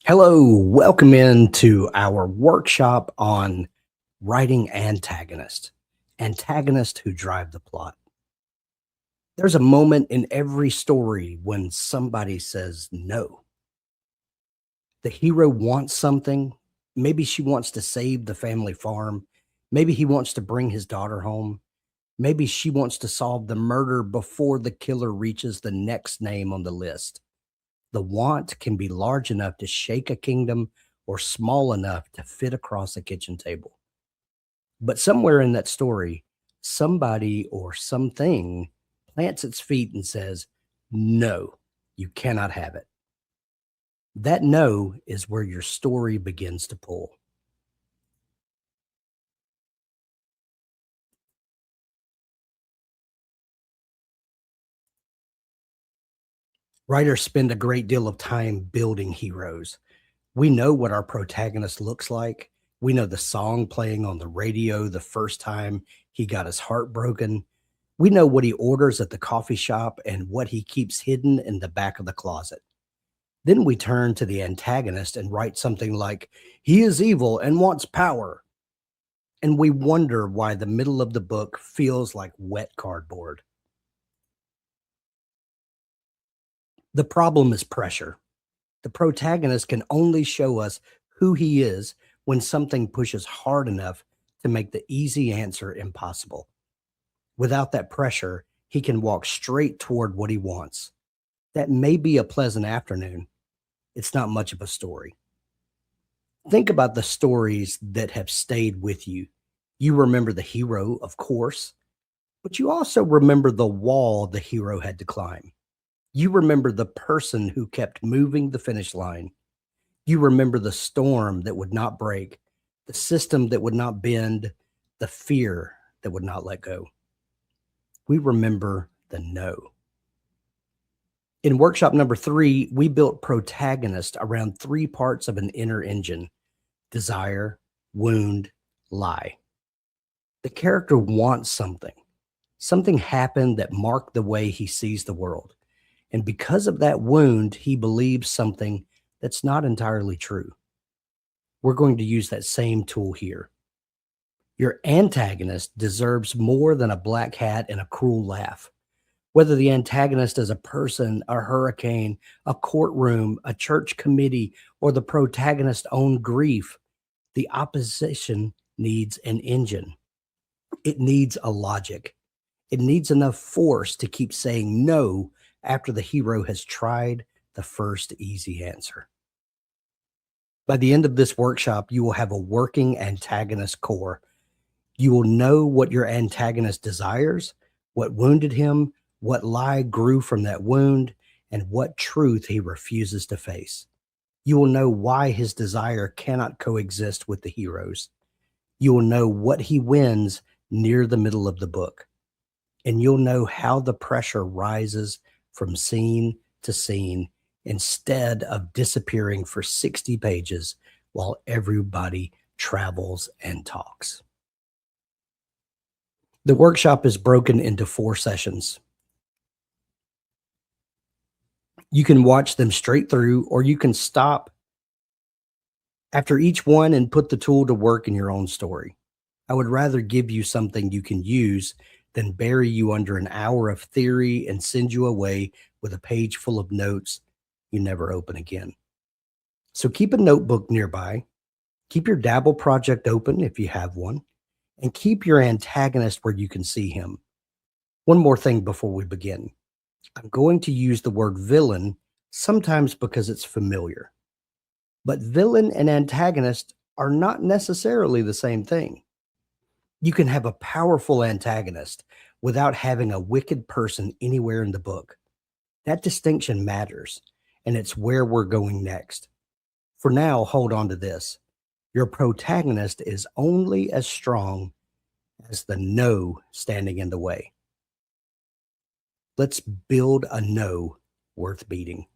Hello, welcome into our workshop on writing antagonists who drive the plot. There's a moment in every story when somebody says no. The hero wants something. Maybe she wants to save the family farm. Maybe he wants to bring his daughter home. Maybe she wants to solve the murder before the killer reaches the next name on the list. The want can be large enough to shake a kingdom or small enough to fit across a kitchen table. But somewhere in that story, somebody or something plants its feet and says, "No, you cannot have it." That no is where your story begins to pull. Writers spend a great deal of time building heroes. We know what our protagonist looks like. We know the song playing on the radio the first time he got his heart broken. We know what he orders at the coffee shop and what he keeps hidden in the back of the closet. Then we turn to the antagonist and write something like, "He is evil and wants power." And we wonder why the middle of the book feels like wet cardboard. The problem is pressure. The protagonist can only show us who he is when something pushes hard enough to make the easy answer impossible. Without that pressure, he can walk straight toward what he wants. That may be a pleasant afternoon. It's not much of a story. Think about the stories that have stayed with you. You remember the hero, of course, but you also remember the wall the hero had to climb. You remember the person who kept moving the finish line. You remember the storm that would not break, the system that would not bend, the fear that would not let go. We remember the no. In workshop number 3, we built protagonist around 3 parts of an inner engine: desire, wound, lie. The character wants something. Something happened that marked the way he sees the world. And because of that wound, he believes something that's not entirely true. We're going to use that same tool here. Your antagonist deserves more than a black hat and a cruel laugh. Whether the antagonist is a person, a hurricane, a courtroom, a church committee, or the protagonist's own grief, the opposition needs an engine. It needs a logic. It needs enough force to keep saying no after the hero has tried the first easy answer. By the end of this workshop, you will have a working antagonist core. You will know what your antagonist desires, what wounded him, what lie grew from that wound, and what truth he refuses to face. You will know why his desire cannot coexist with the hero's. You will know what he wins near the middle of the book. And you'll know how the pressure rises from scene to scene instead of disappearing for 60 pages while everybody travels and talks. The workshop is broken into 4 sessions. You can watch them straight through, or you can stop after each one and put the tool to work in your own story. I would rather give you something you can use than bury you under an hour of theory and send you away with a page full of notes you never open again. So keep a notebook nearby. Keep your Dabble project open if you have one, and keep your antagonist where you can see him. One more thing before we begin. I'm going to use the word villain sometimes because it's familiar. But villain and antagonist are not necessarily the same thing. You can have a powerful antagonist without having a wicked person anywhere in the book. That distinction matters, and it's where we're going next. For now, hold on to this. Your protagonist is only as strong as the no standing in the way. Let's build a no worth beating.